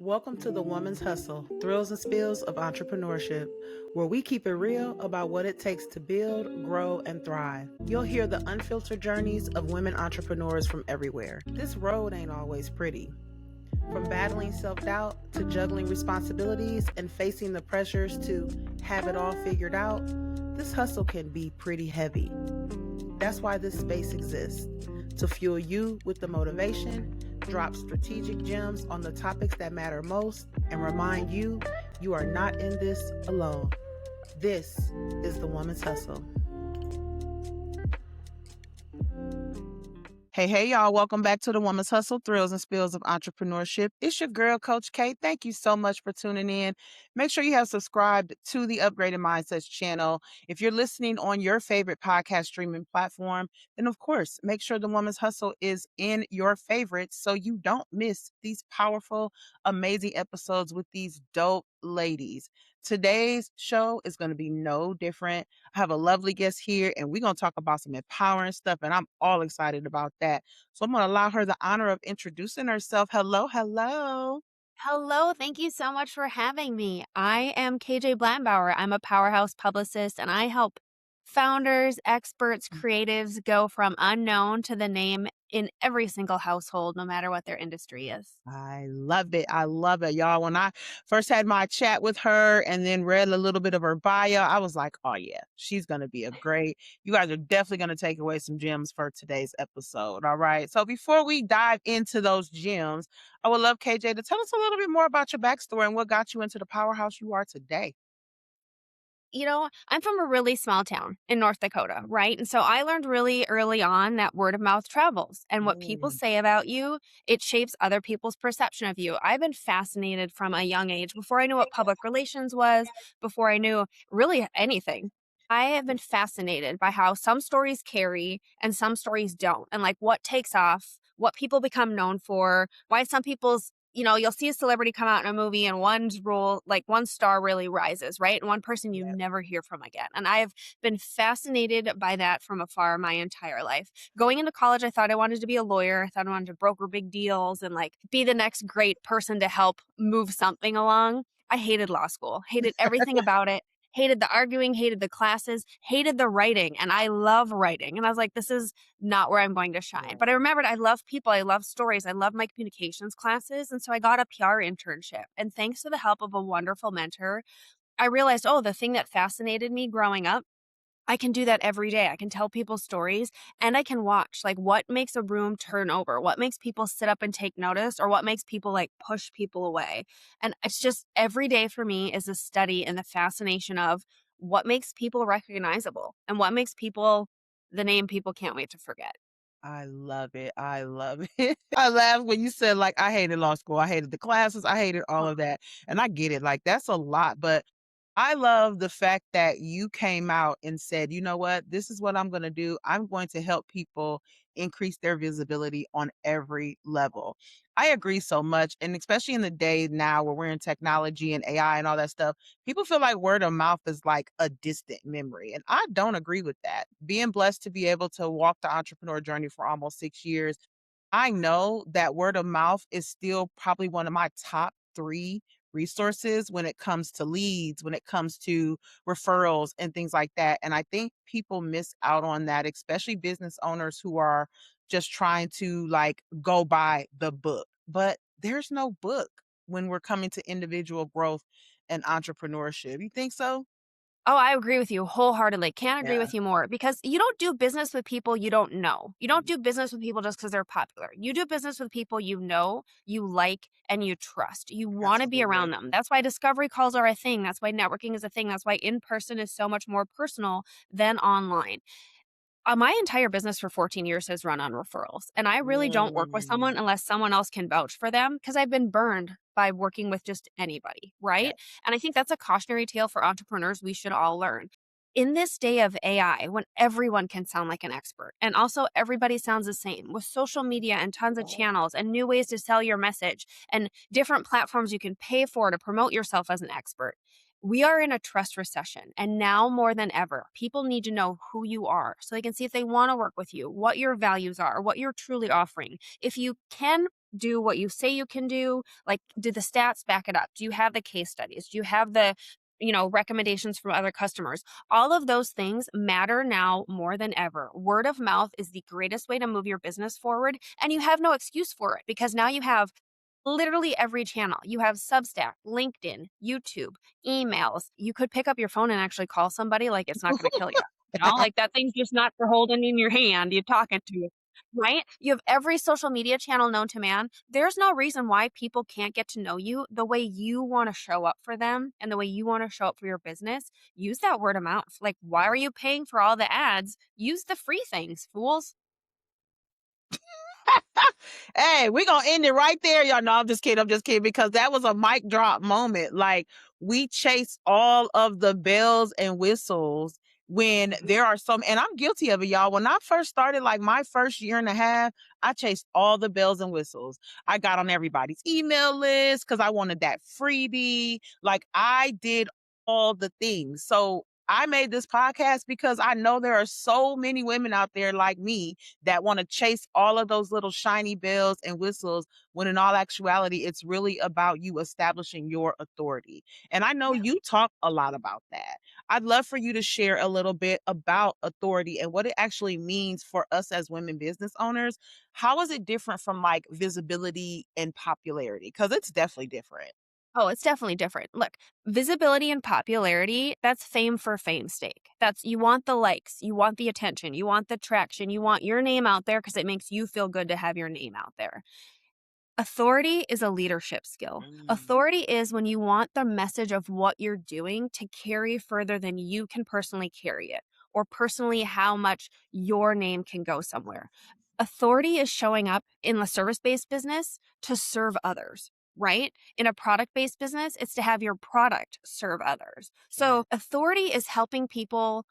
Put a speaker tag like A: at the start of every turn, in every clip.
A: Welcome to the Woman's Hustle, Thrills and Spills of Entrepreneurship, where we keep it real about what it takes to build, grow, and thrive. You'll hear the unfiltered journeys of women entrepreneurs from everywhere. This road ain't always pretty. From battling self-doubt to juggling responsibilities and facing the pressures to have it all figured out, this hustle can be pretty heavy. That's why this space exists, to fuel you with the motivation, drop strategic gems on the topics that matter most, and remind you you are not in this alone. This is the Woman's Hustle. Hey, y'all. Welcome back to the Woman's Hustle, Thrills and Spills of Entrepreneurship. It's your girl, Coach K. Thank you so much for tuning in. Make sure you have subscribed to the Upgraded Mindsets channel. If you're listening on your favorite podcast streaming platform, then of course, make sure the Woman's Hustle is in your favorites so you don't miss these powerful, amazing episodes with these dope ladies. Today's show is going to be no different. I have a lovely guest here, and we're going to talk about some empowering stuff, and I'm all excited about that. So I'm going to allow her the honor of introducing herself. Hello.
B: Hello, thank you so much for having me. I am KJ Blattenbauer. I'm a Powerhouse publicist, and I help founders, experts, creatives go from unknown to the name in every single household, no matter what their industry is.
A: I love it. Y'all. When I first had my chat with her and then read a little bit of her bio, I was like, oh yeah, she's going to be you guys are definitely going to take away some gems for today's episode. All right. So before we dive into those gems, I would love KJ to tell us a little bit more about your backstory and what got you into the powerhouse you are today.
B: I'm from a really small town in North Dakota, right? And so I learned really early on that word of mouth travels, and what people say about you, it shapes other people's perception of you. I've been fascinated from a young age, before I knew what public relations was, before I knew really anything. I have been fascinated by how some stories carry and some stories don't, and like what takes off, what people become known for, why some people's you'll see a celebrity come out in a movie and one star really rises, right? And one person you never hear from again. And I have been fascinated by that from afar my entire life. Going into college, I thought I wanted to be a lawyer. I thought I wanted to broker big deals and like be the next great person to help move something along. I hated law school, hated everything about it. Hated the arguing, hated the classes, hated the writing. And I love writing. And I was like, this is not where I'm going to shine. But I remembered I love people. I love stories. I love my communications classes. And so I got a PR internship. And thanks to the help of a wonderful mentor, I realized, the thing that fascinated me growing up, I can do that every day. I can tell people stories and I can watch like what makes a room turn over, what makes people sit up and take notice, or what makes people like push people away. And it's just every day for me is a study in the fascination of what makes people recognizable and what makes people the name people can't wait to forget.
A: I love it. I laughed when you said, like, I hated law school. I hated the classes. I hated all of that. And I get it. Like, that's a lot. But I love the fact that you came out and said, you know what? This is what I'm going to do. I'm going to help people increase their visibility on every level. I agree so much. And especially in the day now where we're in technology and AI and all that stuff, people feel like word of mouth is like a distant memory. And I don't agree with that. Being blessed to be able to walk the entrepreneur journey for almost 6 years, I know that word of mouth is still probably one of my top 3 resources when it comes to leads, when it comes to referrals and things like that. And I think people miss out on that, especially business owners who are just trying to like go by the book. But there's no book when we're coming to individual growth and entrepreneurship. You think so?
B: Oh, I agree with you wholeheartedly. Can't agree
A: Yeah.
B: with you more because you don't do business with people you don't know. You don't do business with people just because they're popular. You do business with people you know, you like, and you trust. You want to be around them. That's why discovery calls are a thing. That's why networking is a thing. That's why in person is so much more personal than online. My entire business for 14 years has run on referrals, and I really don't work with someone unless someone else can vouch for them because I've been burned by working with just anybody, right?
A: Yeah.
B: And I think that's a cautionary tale for entrepreneurs we should all learn. In this day of AI, when everyone can sound like an expert, and also everybody sounds the same with social media and tons of channels and new ways to sell your message and different platforms you can pay for to promote yourself as an expert. We are in a trust recession, and now more than ever, people need to know who you are so they can see if they want to work with you, what your values are, what you're truly offering. If you can do what you say you can do? Like, do the stats back it up? Do you have the case studies? Do you have the, recommendations from other customers? All of those things matter now more than ever. Word of mouth is the greatest way to move your business forward, and you have no excuse for it because now you have literally every channel. You have Substack, LinkedIn, YouTube, emails. You could pick up your phone and actually call somebody, like, it's not gonna kill you. Like, that thing's just not for holding in your hand, you're talking to it, right? You have every social media channel known to man. There's no reason why people can't get to know you the way you wanna show up for them and the way you wanna show up for your business. Use that word of mouth. Like, why are you paying for all the ads? Use the free things, fools.
A: Hey, we're gonna end it right there, y'all. No, I'm just kidding. I'm just kidding because that was a mic drop moment. Like we chase all of the bells and whistles when
B: Mhm.
A: there are some, and I'm guilty of it, y'all. When I first started, like my first year and a half, I chased all the bells and whistles. I got on everybody's email list because I wanted that freebie. Like I did all the things. So I made this podcast because I know there are so many women out there like me that want to chase all of those little shiny bells and whistles when in all actuality it's really about you establishing your authority. And I know
B: Yeah.
A: you talk a lot about that. I'd love for you to share a little bit about authority and what it actually means for us as women business owners. How is it different from like visibility and popularity? Because it's definitely different.
B: Oh, it's definitely different. Look, visibility and popularity, that's fame for fame's sake. That's you want the likes, you want the attention, you want the traction, you want your name out there because it makes you feel good to have your name out there. Authority is a leadership skill.
A: Mm,
B: Authority is when you want the message of what you're doing to carry further than you can personally carry it, or personally how much your name can go somewhere. Authority is showing up in the service based business to serve others, right? In a product based business, it's to have your product serve others.
A: yeah.
B: So, authority is helping people.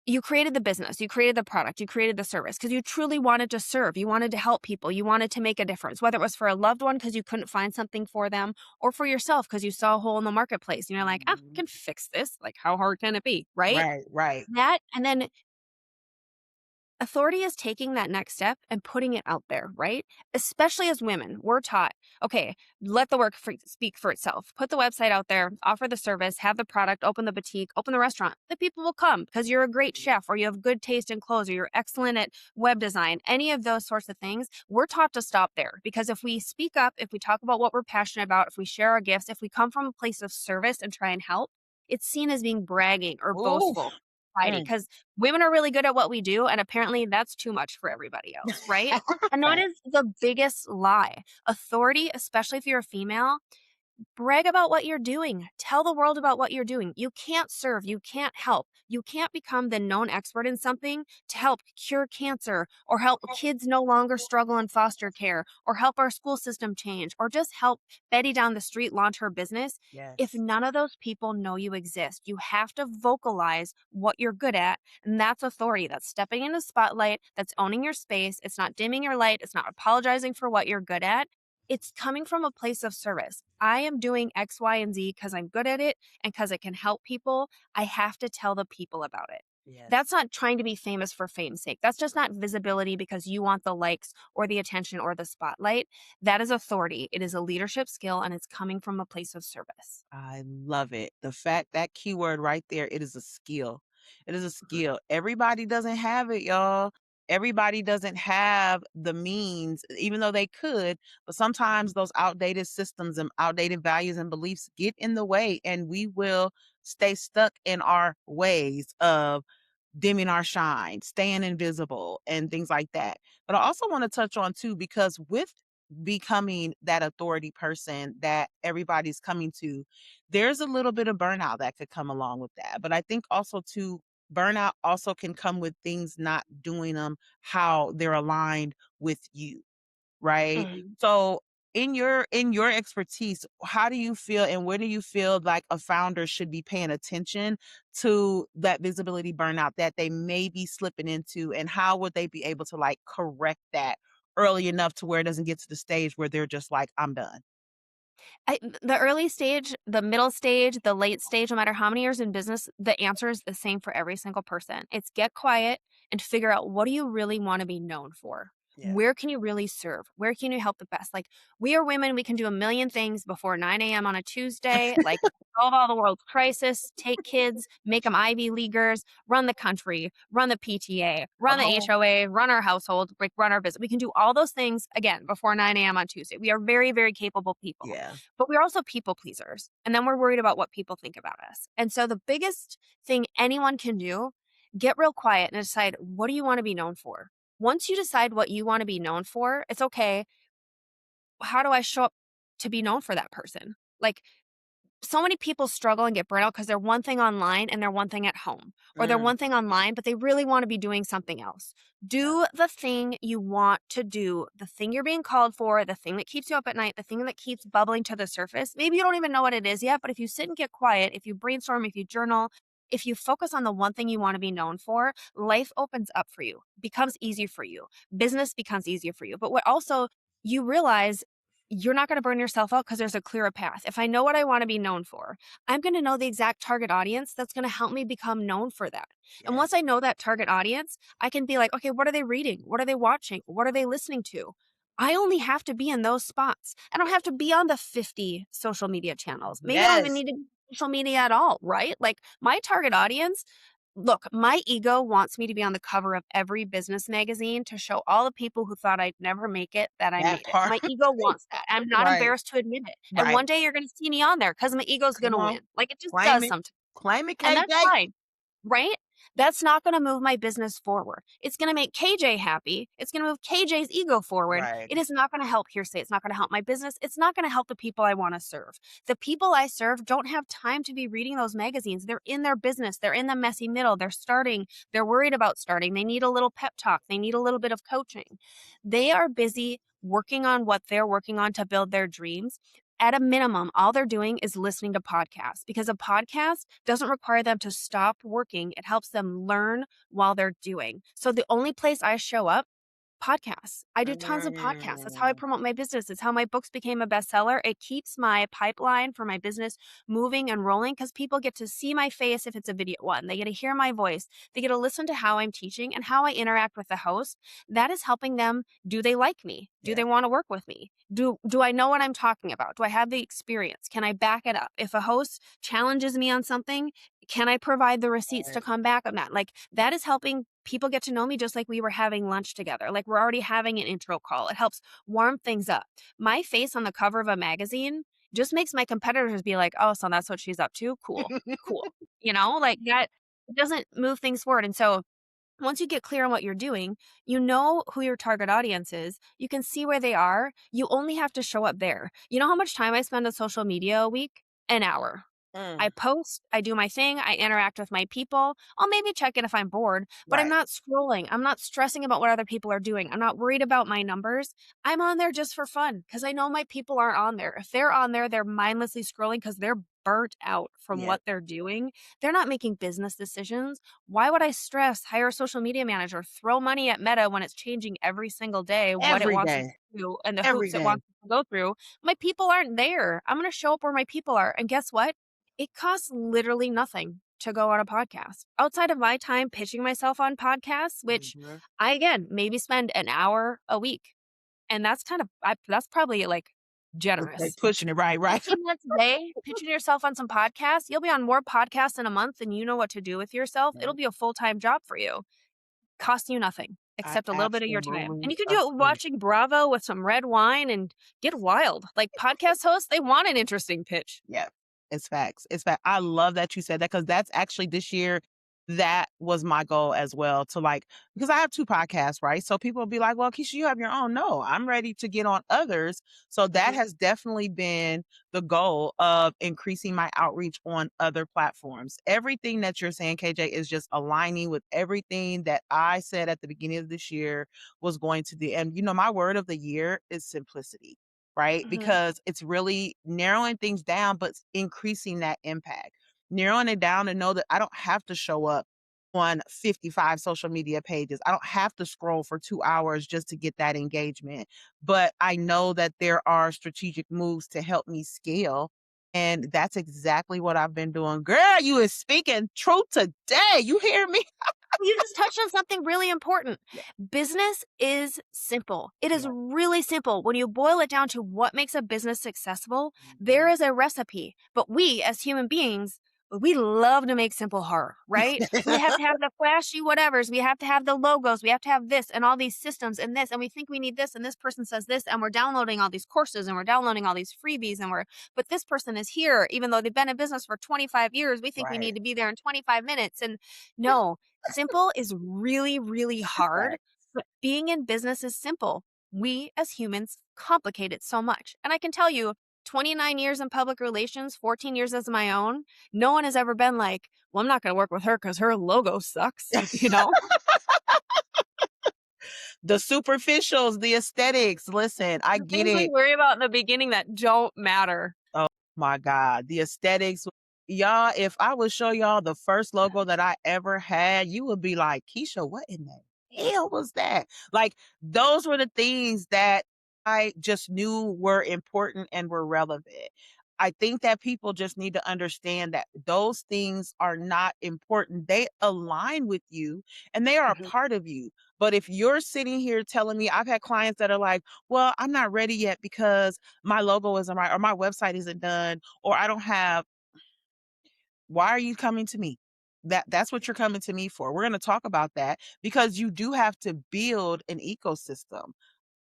B: You created the business, you created the product, you created the service because you truly wanted to serve. You wanted to help people. You wanted to make a difference, whether it was for a loved one because you couldn't find something for them or for yourself because you saw a hole in the marketplace. And you're like, I
A: Mhm.
B: can fix this. Like, how hard can it be? Right.
A: Right, right.
B: That, and then authority is taking that next step and putting it out there, right? Especially as women, we're taught, okay, let the work speak for itself. Put the website out there, offer the service, have the product, open the boutique, open the restaurant. The people will come because you're a great chef or you have good taste in clothes or you're excellent at web design, any of those sorts of things. We're taught to stop there because if we speak up, if we talk about what we're passionate about, if we share our gifts, if we come from a place of service and try and help, it's seen as being bragging or
A: Ooh.
B: boastful
A: Mm.
B: because women are really good at what we do, and apparently that's too much for everybody else, right? And that
A: Fact.
B: is the biggest lie. Authority, especially if you're a female, brag about what you're doing. Tell the world about what you're doing. You can't serve, you can't help. You can't become the known expert in something to help cure cancer or help kids no longer struggle in foster care or help our school system change or just help Betty down the street launch her business. If
A: Yes.
B: none of those people know you exist, you have to vocalize what you're good at. And that's authority. That's stepping in the spotlight. That's owning your space. It's not dimming your light. It's not apologizing for what you're good at. It's coming from a place of service. I am doing X, Y, and Z because I'm good at it and because it can help people. I have to tell the people about it.
A: Yes.
B: That's not trying to be famous for fame's sake. That's just not visibility because you want the likes or the attention or the spotlight. That is authority. It is a leadership skill and it's coming from a place of service.
A: I love it. The fact that keyword right there, it is a skill. It is a skill. Everybody doesn't have it, y'all. Everybody doesn't have the means, even though they could, but sometimes those outdated systems and outdated values and beliefs get in the way, and we will stay stuck in our ways of dimming our shine, staying invisible, and things like that. But I also want to touch on too, because with becoming that authority person that everybody's coming to, there's a little bit of burnout that could come along with that. But I think also too, burnout also can come with things not doing them how they're aligned with you, right?
B: Mhm.
A: So in your expertise, how do you feel and where do you feel like a founder should be paying attention to that visibility burnout that they may be slipping into, and how would they be able to like correct that early enough to where it doesn't get to the stage where they're just like, I'm done?
B: The early stage, the middle stage, the late stage, no matter how many years in business, the answer is the same for every single person. It's get quiet and figure out what do you really want to be known for?
A: Yeah.
B: Where can you really serve? Where can you help the best? Like, we are women, we can do a million things before 9 a.m. on a Tuesday, like solve all the world's crisis, take kids, make them Ivy Leaguers, run the country, run the PTA, run
A: Come
B: the
A: on.
B: HOA, run our household, like run our business. We can do all those things again before 9 a.m. on Tuesday. We are very, very capable people,
A: Yeah.
B: but we're also people pleasers. And then we're worried about what people think about us. And so the biggest thing anyone can do, get real quiet and decide, what do you want to be known for? Once you decide what you want to be known for, it's okay. How do I show up to be known for that person? Like, so many people struggle and get burnout because they're one thing online and they're one thing at home, or they're
A: Mm,
B: one thing online, but they really want to be doing something else.
A: yeah.
B: Do the thing you want to do, the thing you're being called for, the thing that keeps you up at night, the thing that keeps bubbling to the surface. Maybe you don't even know what it is yet, but if you sit and get quiet, if you brainstorm, if you journal, if you focus on the one thing you want to be known for, life opens up for you, becomes easier for you. Business becomes easier for you. But what also you realize, you're not going to burn yourself out because there's a clearer path. If I know what I want to be known for, I'm going to know the exact target audience that's going to help me become known for that. And
A: Yes.
B: once I know that target audience, I can be like, okay, what are they reading? What are they watching? What are they listening to? I only have to be in those spots. I don't have to be on the 50 social media channels. Maybe I don't even
A: Yes.
B: need to be social media at all, right? Like, my target audience, look, my ego wants me to be on the cover of every business magazine to show all the people who thought I'd never make it that I
A: That
B: made it.
A: part.
B: My ego wants that. I'm not
A: Right.
B: embarrassed to admit it. And
A: Right.
B: one day you're going to see me on there because my ego's going
A: Come
B: to
A: on.
B: win. Like, it just
A: Claim
B: does
A: it.
B: sometimes.
A: Claim it,
B: And that's
A: KJ.
B: fine, right? That's not going to move my business forward. It's going to make KJ happy. It's going to move KJ's ego forward.
A: Right.
B: It is not going to help Hearsay. It's not going to help my business. It's not going to help the people I want to serve. The people I serve don't have time to be reading those magazines. They're in their business. They're in the messy middle. They're starting. They're worried about starting. They need a little pep talk. They need a little bit of coaching. They are busy working on what they're working on to build their dreams. At a minimum, all they're doing is listening to podcasts, because a podcast doesn't require them to stop working. It helps them learn while they're doing. So the only place I show up, podcasts. I do tons of podcasts. That's how I
A: Mm,
B: promote my business. It's how my books became a bestseller. It keeps my pipeline for my business moving and rolling because people get to see my face if it's a video one. They get to hear my voice. They get to listen to how I'm teaching and how I interact with the host. That is helping them. Do they like me? Do
A: yeah.
B: they want to work with me? Do I know what I'm talking about? Do I have the experience? Can I back it up? If a host challenges me on something, can I provide the receipts to
A: Right.
B: come back on that? Like, that is helping people get to know me, just like we were having lunch together. Like, we're already having an intro call. It helps warm things up. My face on the cover of a magazine just makes my competitors be like, oh, so that's what she's up to? Cool. Cool. Like that doesn't move things forward. And so once you get clear on what you're doing, you know who your target audience is. You can see where they are. You only have to show up there. You know how much time I spend on social media a week? An hour. I
A: Mm,
B: post, I do my thing, I interact with my people. I'll maybe check in if I'm bored, but I'm
A: right.
B: not scrolling. I'm not stressing about what other people are doing. I'm not worried about my numbers. I'm on there just for fun because I know my people aren't on there. If they're on there, they're mindlessly scrolling because they're burnt out from
A: Yeah.
B: what they're doing. They're not making business decisions. Why would I stress, hire a social media manager, throw money at Meta when it's changing every single day what it
A: Every
B: wants us
A: day.
B: to do and the
A: Every
B: hoops it
A: day.
B: wants us to go through? My people aren't there. I'm going to show up where my people are. And guess what? It costs literally nothing to go on a podcast. Outside of my time pitching myself on podcasts, which
A: Mhm.
B: I, again, maybe spend an hour a week. And that's that's probably like
A: Okay,
B: generous.
A: pushing it. Right. Right.
B: 15 minutes a day, pitching yourself on some podcasts. You'll be on more podcasts in a month than you know what to do with yourself. It'll
A: Right.
B: be a full-time job for you. Cost you nothing
A: I
B: except a little bit of your time. And
A: absolutely
B: you can do it
A: agree.
B: watching Bravo with some red wine and get wild. Like, podcast hosts, they want an interesting pitch.
A: Yeah, it's facts. It's fact. I love that you said that because that's actually this year, that was my goal as well to like, because I have 2 podcasts, right? So people will be like, well, Keisha, you have your own. No, I'm ready to get on others. So that
B: Mhm.
A: has definitely been the goal of increasing my outreach on other platforms. Everything that you're saying, KJ, is just aligning with everything that I said at the beginning of this year was going to be. And my word of the year is simplicity, right?
B: Mhm.
A: Because it's really narrowing things down, but increasing that impact. Narrowing it down to know that I don't have to show up on 55 social media pages. I don't have to scroll for 2 hours just to get that engagement. But I know that there are strategic moves to help me scale. And that's exactly what I've been doing. Girl, you is speaking truth today. You hear me?
B: You just touched on something really important.
A: Yeah.
B: Business is simple. It is
A: Yeah.
B: really simple. When you boil it down to what makes a business successful, there
A: Mhm.
B: is a recipe. But we, as human beings, we love to make simple hard, right? We have to have the flashy whatevers. We have to have the logos. We have to have this and all these systems and this. And we think we need this. And this person says this. And we're downloading all these courses and we're downloading all these freebies. But this person is here, even though they've been in business for 25 years. We think we
A: Right.
B: need to be there in 25 minutes. And no, simple is really, really hard,
A: Right.
B: but being in business is simple. We as humans complicate it so much. And I can tell you, 29 years in public relations, 14 years as my own, no one has ever been like, well, I'm not going to work with her because her logo sucks, you know?
A: The superficials, the aesthetics. Listen, I
B: The
A: get
B: things we
A: it.
B: worry about in the beginning that don't matter.
A: Oh my God. The aesthetics. Y'all, if I would show y'all the first logo that I ever had, you would be like, Keisha, what in the hell was that? Like, those were the things that I just knew were important and were relevant. I think that people just need to understand that those things are not important. They align with you and they are a
B: Mhm.
A: part of you. But if you're sitting here telling me, I've had clients that are like, well, I'm not ready yet because my logo isn't right or my website isn't done or I don't have, why are you coming to me? That's what you're coming to me for. We're going to talk about that because you do have to build an ecosystem.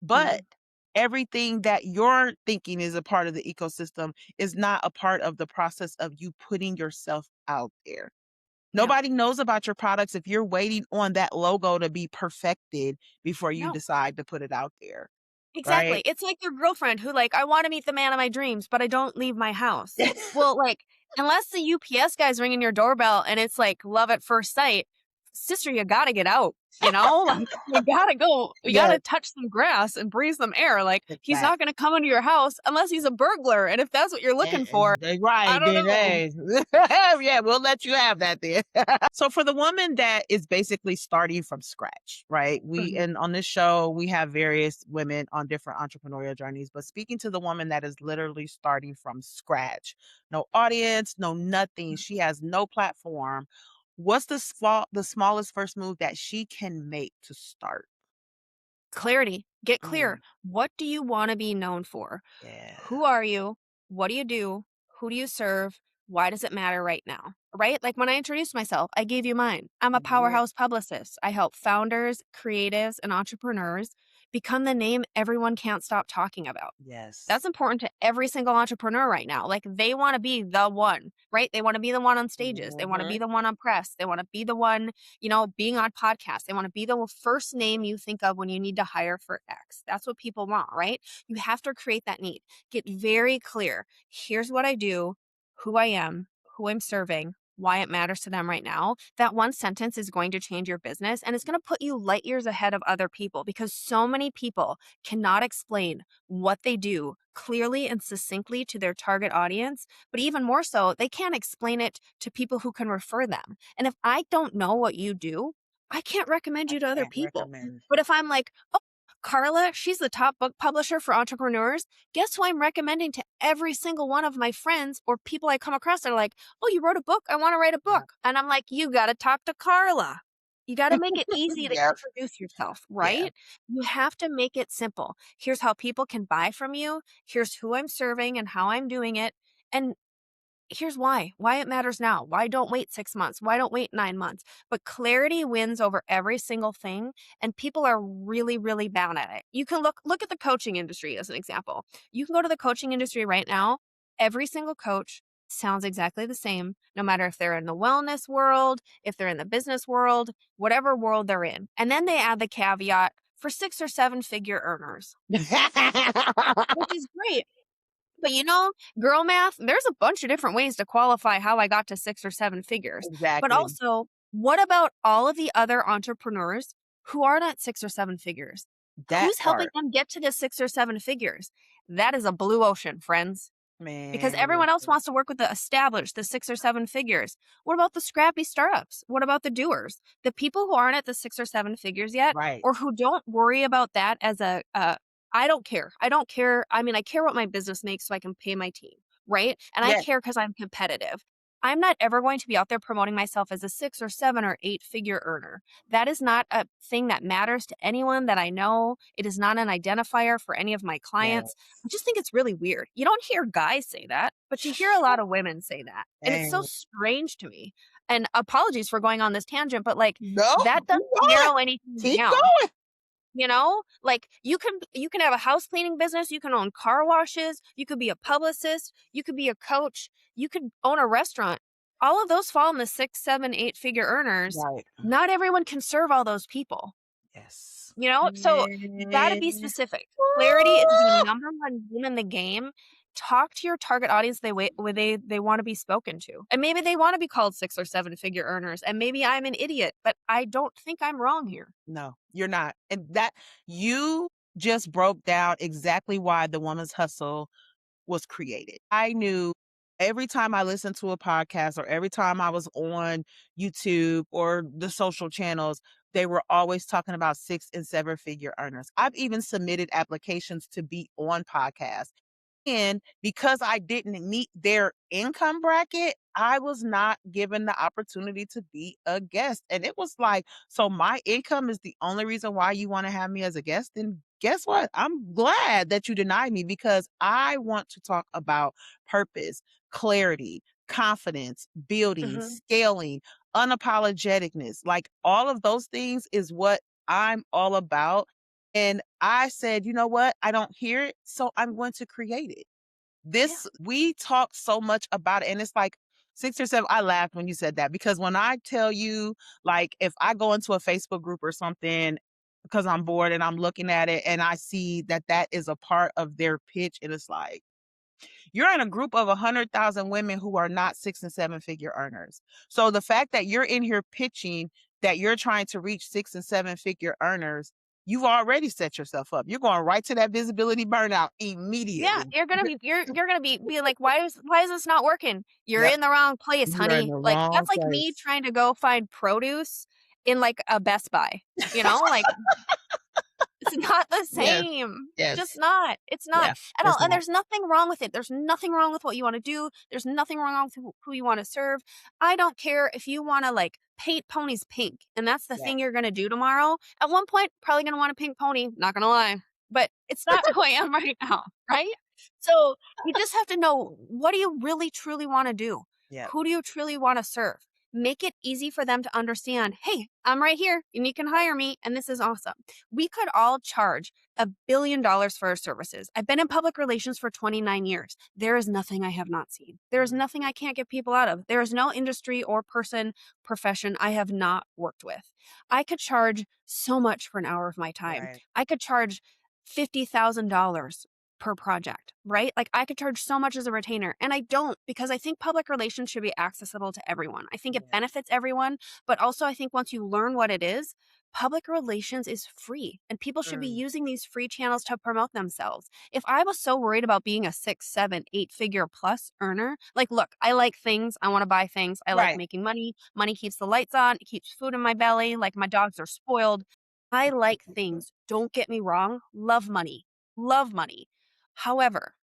A: But
B: Mhm.
A: everything that you're thinking is a part of the ecosystem is not a part of the process of you putting yourself out there.
B: Yeah.
A: Nobody knows about your products if you're waiting on that logo to be perfected before you
B: No.
A: decide to put it out there,
B: Exactly.
A: right?
B: It's like your girlfriend who like, "I wanna meet the man of my dreams, but I don't leave my house." Well, like, unless the UPS guy's ringing your doorbell and it's like love at first sight, sister, you gotta get out, you know? Like, you gotta go. You
A: Yes,
B: gotta touch some grass and breathe some air. Like, he's
A: exactly.
B: not gonna come into your house unless he's a burglar, and if that's what you're looking for,
A: They
B: I
A: right,
B: don't
A: then,
B: know.
A: hey. Yeah, we'll let you have that then. So for the woman that is basically starting from scratch, right?
B: Mhm.
A: And on this show, we have various women on different entrepreneurial journeys, but speaking to the woman that is literally starting from scratch, no audience, no nothing, she has no platform. What's the smallest first move that she can make to start?
B: Clarity. Get clear.
A: Mm,
B: What do you wanna be known for?
A: yeah.
B: Who are you? What do you do? Who do you serve? Why does it matter right now? Right? Like when I introduced myself, I gave you mine. I'm a
A: Yeah.
B: powerhouse publicist. I help founders, creatives, and entrepreneurs become the name everyone can't stop talking about. That's
A: Yes.
B: important to every single entrepreneur right now. Like they want to be the one, right? They want to be the one on stages. They want to be
A: Mhm.
B: the one on press. They want to be the one, being on podcasts. They want to be the first name you think of when you need to hire for X. That's what people want, right? You have to create that need. Get very clear. Here's what I do, who I am, who I'm serving, why it matters to them right now. That one sentence is going to change your business and it's going to put you light years ahead of other people because so many people cannot explain what they do clearly and succinctly to their target audience, but even more so, they can't explain it to people who can refer them. And if I don't know what you do, I can't recommend
A: I
B: you to other
A: can't
B: people.
A: recommend.
B: But if I'm like, oh, Carla, she's the top book publisher for entrepreneurs. Guess who I'm recommending to every single one of my friends or people I come across that are like, oh, you wrote a book? I want to write a
A: Yeah.
B: book. And I'm like, you got to talk to Carla. You got to make it easy to
A: Yeah.
B: introduce yourself,
A: Yeah.
B: right? You have to make it simple. Here's how people can buy from you. Here's who I'm serving and how I'm doing it. And here's why it matters now. Why don't wait 6 months? Why don't wait 9 months? But clarity wins over every single thing. And people are really, really bad at it. You can look at the coaching industry as an example. You can go to the coaching industry right now. Every single coach sounds exactly the same, no matter if they're in the wellness world, if they're in the business world, whatever world they're in. And then they add the caveat for 6 or 7 figure earners, which is great. But girl math, there's a bunch of different ways to qualify how I got to 6 or 7 figures. But
A: Exactly.
B: also, what about all of the other entrepreneurs who aren't at 6 or 7 figures?
A: That
B: Who's helping
A: part.
B: them get to the 6 or 7 figures? That is a blue ocean, friends. Because
A: Man,
B: everyone else
A: listen.
B: wants to work with the established, the 6 or 7 figures. What about the scrappy startups? What about the doers? The people who aren't at the 6 or 7 figures yet,
A: Right.
B: or who don't worry about that as I don't care. I don't care. I mean, I care what my business makes so I can pay my team, right? And I
A: Yes.
B: care because I'm competitive. I'm not ever going to be out there promoting myself as a 6 or 7 or 8-figure earner. That is not a thing that matters to anyone that I know. It is not an identifier for any of my clients. I
A: Yes.
B: just think it's really weird. You don't hear guys say that, but you hear a lot of women say that. And it's so
A: Dang.
B: strange to me. And apologies for going on this tangent, but like
A: No,
B: that
A: keep
B: doesn't
A: going.
B: narrow anything
A: Keep
B: down.
A: going.
B: You know, like you can have a house cleaning business, you can own car washes, you could be a publicist, you could be a coach, you could own a restaurant. All of those fall in the 6, 7, 8-figure earners.
A: Right.
B: Not everyone can serve all those people.
A: Yes.
B: You know? So you gotta be
A: Yeah.
B: specific. Clarity is the number one game in the game. Talk to your target audience where they want to be spoken to. And maybe they want to be called 6 or 7-figure earners. And maybe I'm an idiot, but I don't think I'm wrong here.
A: No, you're not. And that you just broke down exactly why the woman's hustle was created. I knew every time I listened to a podcast or every time I was on YouTube or the social channels, they were always talking about 6 and 7 figure earners. I've even submitted applications to be on podcasts. And because I didn't meet their income bracket, I was not given the opportunity to be a guest. And it was like, so my income is the only reason why you want to have me as a guest? And guess what? I'm glad that you denied me because I want to talk about purpose, clarity, confidence, building,
B: Mhm.
A: scaling, unapologeticness. Like all of those things is what I'm all about. And I said, you know what? I don't hear it, so I'm going to create it.
B: Yeah.
A: We talk so much about it, and it's like 6 or 7. I laughed when you said that because when I tell you, like, if I go into a Facebook group or something because I'm bored and I'm looking at it and I see that that is a part of their pitch, and it's like, you're in a group of 100,000 women who are not 6 and 7 figure earners. So the fact that you're in here pitching that you're trying to reach 6 and 7 figure earners, you've already set yourself up. You're going right to that visibility burnout
B: Yeah,
A: immediately.
B: you're gonna be being like, why is this not working? You're
A: Yep.
B: in the wrong place,
A: You are in
B: honey.
A: the
B: Like,
A: wrong
B: that's like me
A: place.
B: trying to go find produce in, like, a Best Buy, you know? Like, it's not the
A: Yes,
B: same. It's just
A: yes.
B: not. It's not.
A: Yeah,
B: And
A: it's
B: I'll and
A: not.
B: there's nothing wrong with it. There's nothing wrong with what you wanna do. There's nothing wrong with who you wanna serve. I don't care if you wanna, like, paint ponies pink, and that's the
A: Yeah.
B: thing you're gonna do tomorrow. At one point, probably gonna want a pink pony, not gonna lie, but it's not who I am right now, right? So, you just have to know, what do you really truly wanna do?
A: Yeah.
B: Who do you truly wanna serve? Make it easy for them to understand, "Hey, I'm right here, and you can hire me, and this is awesome." We could all charge $1 billion for our services. I've been in public relations for 29 years. There is nothing I have not seen. There is
A: Mm,
B: nothing I can't get people out of. There is no industry or person, profession I have not worked with. I could charge so much for an hour of my time.
A: right.
B: I could charge $50,000 per project, right? Like I could charge so much as a retainer, and I don't, because I think public relations should be accessible to everyone. I think it
A: Yeah.
B: benefits everyone, but also I think once you learn what it is, public relations is free and people should be
A: Mm,
B: using these free channels to promote themselves. If I was so worried about being a 6, 7, 8-figure plus earner, like, look, I like things. I want to buy things. I like
A: right.
B: making money. Money keeps the lights on. It keeps food in my belly. Like, my dogs are spoiled. I like things. Don't get me wrong. Love money. Love money. However,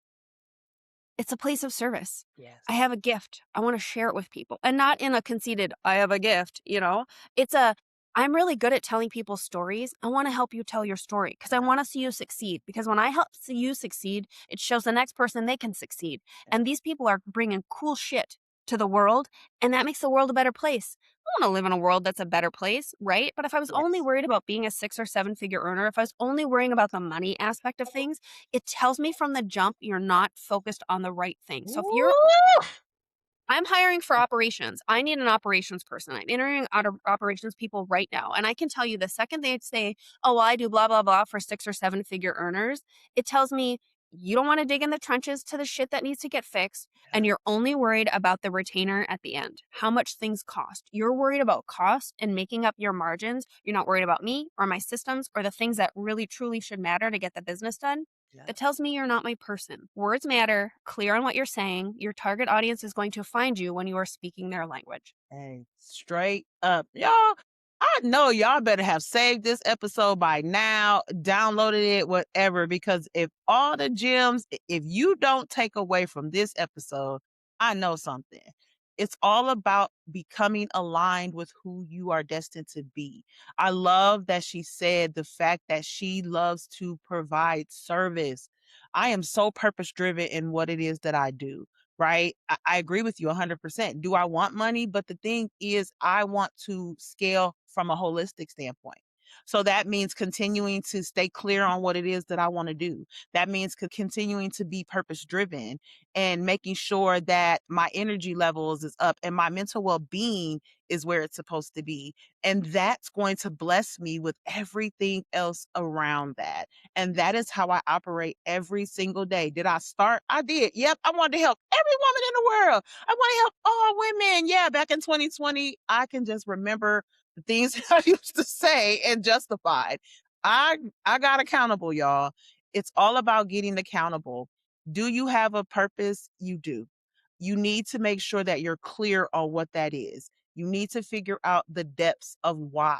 B: it's a place of service. I
A: Yes.
B: have a gift. I want to share it with people, and not in a conceited, I have a gift, you know? It's a, I'm really good at telling people stories. I want to help you tell your story because I want to see you succeed. Because when I help see you succeed, it shows the next person they can succeed.
A: Yeah.
B: And these people are bringing cool shit to the world, and that makes the world a better place. I want to live in a world that's a better place, right? But if I was only
A: Yes.
B: worried about being a 6 or 7-figure earner, if I was only worrying about the money aspect of things, it tells me from the jump you're not focused on the right thing. So if you're
A: Woo!
B: I'm hiring for operations. I need an operations person. I'm interviewing operations people right now. And I can tell you the second they say, oh, well, I do blah, blah, blah for 6 or 7-figure earners, it tells me you don't want to dig in the trenches to the shit that needs to get fixed. And
A: Yeah.
B: you're only worried about the retainer at the end, how much things cost. You're worried about cost and making up your margins. You're not worried about me or my systems or the things that really, truly should matter to get the business done.
A: Yeah.
B: That tells me you're not my person. Words matter, clear on what you're saying. Your target audience is going to find you when you are speaking their language.
A: Hey, straight up. Y'all, I know y'all better have saved this episode by now, downloaded it, whatever, because if all the gems, if you don't take away from this episode, I know something. It's all about becoming aligned with who you are destined to be. I love that she said the fact that she loves to provide service. I am so purpose driven in what it is that I do, right? I agree with you 100%. Do I want money? But the thing is, I want to scale from a holistic standpoint. So that means continuing to stay clear on what it is that I want to do. That means continuing to be purpose driven and making sure that my energy levels is up and my mental well-being is where it's supposed to be. And that's going to bless me with everything else around that. And that is how I operate every single day. Did I start? I did. Yep. I wanted to help every woman in the world. I want to help all women. Yeah. Back in 2020, I can just remember the things I used to say and justified. I I got accountable, y'all. It's all about getting accountable. Do you have a purpose? You do. You need to make sure that you're clear on what that is. You need to figure out the depths of why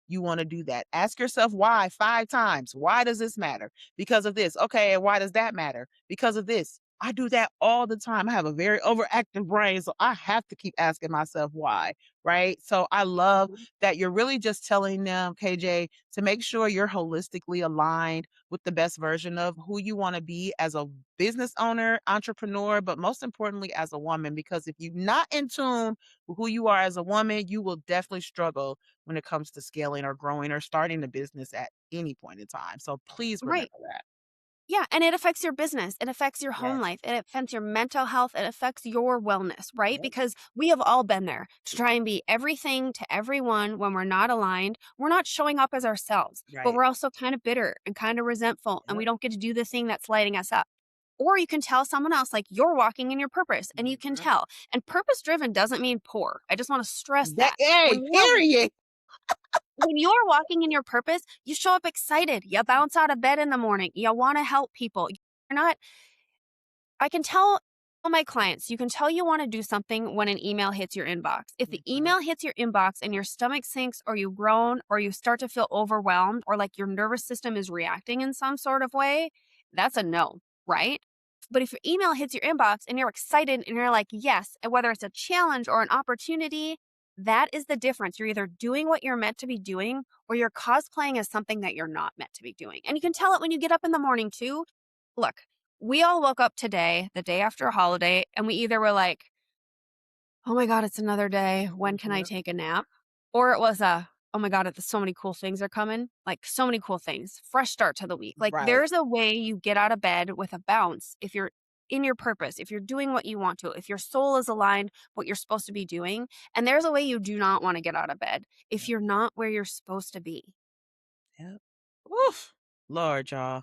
A: you want to do that. Ask yourself why 5 times. Why does this matter? Because of this. Okay, and why does that matter? Because of this. I do that all the time. I have a very overactive brain, so I have to keep asking myself why, right? So I love that you're really just telling them, KJ, to make sure you're holistically aligned with the best version of who you want to be as a business owner, entrepreneur, but most importantly, as a woman. Because if you're not in tune with who you are as a woman, you will definitely struggle when it comes to scaling or growing or starting a business at any point in time. So please remember
B: Right.
A: that.
B: Yeah, and it affects your business. It affects your home
A: Yes.
B: life. It affects your mental health. It affects your wellness, right?
A: Yep.
B: Because we have all been there to try and be everything to everyone when we're not aligned. We're not showing up as ourselves, but
A: Right.
B: we're also kind of bitter and kind of resentful, and we
A: Yep.
B: don't get to do the thing that's lighting us up. Or you can tell someone else, like, you're walking in your purpose, and you can
A: Mhm.
B: tell. And purpose driven doesn't mean poor. I just want to stress
A: That,
B: that.
A: hey, period.
B: When you're walking in your purpose, you show up excited. You bounce out of bed in the morning. You want to help people. You're not I can tell all my clients, you can tell you want to do something when an email hits your inbox. If the
A: Mhm.
B: email hits your inbox and your stomach sinks or you groan or you start to feel overwhelmed or like your nervous system is reacting in some sort of way, that's a no, right? But if your email hits your inbox and you're excited and you're like, yes, and whether it's a challenge or an opportunity, that is the difference. You're either doing what you're meant to be doing or you're cosplaying as something that you're not meant to be doing. And you can tell it when you get up in the morning too. Look, we all woke up today, the day after a holiday, and we either were like, "Oh my god, it's another day. When can I
A: Mhm.
B: take a nap?" Or it was a, "Oh my god, so many cool things are coming." Like so many cool things. Fresh start to the week. Like
A: Right.
B: there's a way you get out of bed with a bounce if you're in your purpose, if you're doing what you want to, if your soul is aligned what you're supposed to be doing, and there's a way you do not want to get out of bed if
A: Yep.
B: you're not where you're supposed to be.
A: Yep. Woof. Lord, y'all.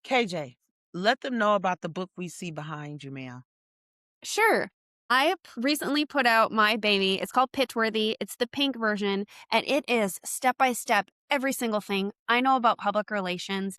A: KJ, let them know about the book we see behind you, ma'am.
B: Sure. Recently put out my baby. It's called Pitchworthy. It's the pink version, and it is step by step every single thing I know about public relations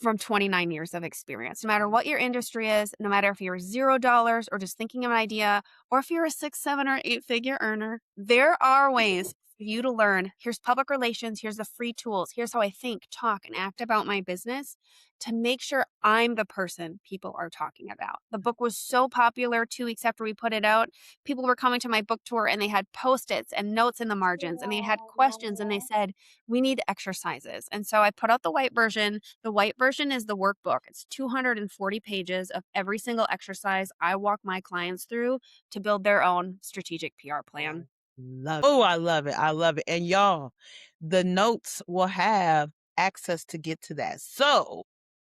B: from 29 years of experience. No matter what your industry is, no matter if you're $0 or just thinking of an idea, or if you're a 6, 7, or 8-figure earner, there are ways for you to learn. Here's public relations, here's the free tools, here's how I think, talk, and act about my business to make sure I'm the person people are talking about. The book was so popular 2 weeks after we put it out. People were coming to my book tour and they had post-its and notes in the margins and they had questions and they said, we need exercises. And so I put out the white version. The white version is the workbook. It's 240 pages of every single exercise I walk my clients through to build their own strategic PR plan.
A: Love Oh, I love it. I love it. And y'all, the notes will have access to get to that. So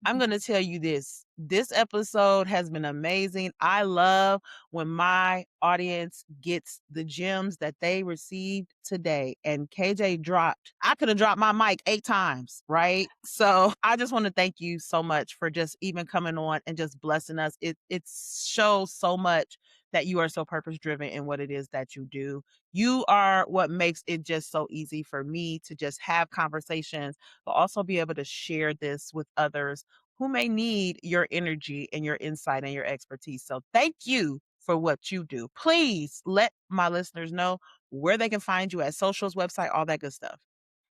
A: I'm going to tell you this. This episode has been amazing. I love when my audience gets the gems that they received today. And KJ dropped, I could have dropped my mic 8 times, right? So I just want to thank you so much for just even coming on and just blessing us. It shows so much that you are so purpose driven in what it is that you do. You are what makes it just so easy for me to just have conversations, but also be able to share this with others who may need your energy and your insight and your expertise. So thank you for what you do. Please let my listeners know where they can find you at socials, website, all that good stuff.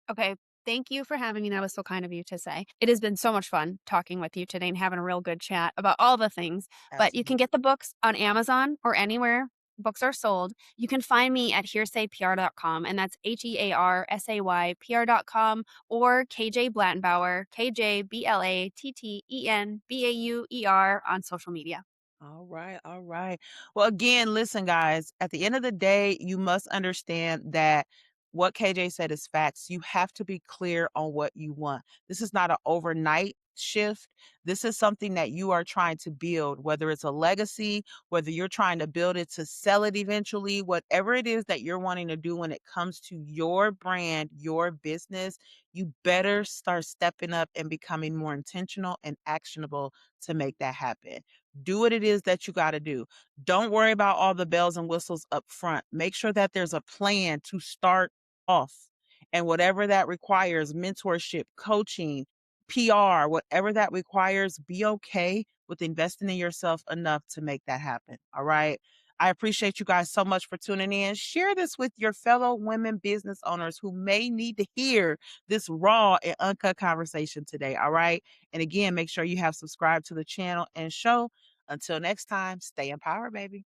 B: Okay. Thank you for having me. That was so kind of you to say. It has been so much fun talking with you today and having a real good chat about all the things. But you can
A: Absolutely.
B: get the books on Amazon or anywhere books are sold. You can find me at hearsaypr.com, and that's HEARSAYPR.com, or KJ Blattenbauer, KJBLATTENBAUER on social media.
A: All right, all right. Well, again, listen, guys, at the end of the day, you must understand that what KJ said is facts. You have to be clear on what you want. This is not an overnight shift. This is something that you are trying to build, whether it's a legacy, whether you're trying to build it to sell it eventually, whatever it is that you're wanting to do when it comes to your brand, your business, you better start stepping up and becoming more intentional and actionable to make that happen. Do what it is that you got to do. Don't worry about all the bells and whistles up front. Make sure that there's a plan to start off. And whatever that requires, mentorship, coaching, PR, whatever that requires, be okay with investing in yourself enough to make that happen. All right. I appreciate you guys so much for tuning in. Share this with your fellow women business owners who may need to hear this raw and uncut conversation today. All right. And again, make sure you have subscribed to the channel and show. Until next time, stay empowered, baby.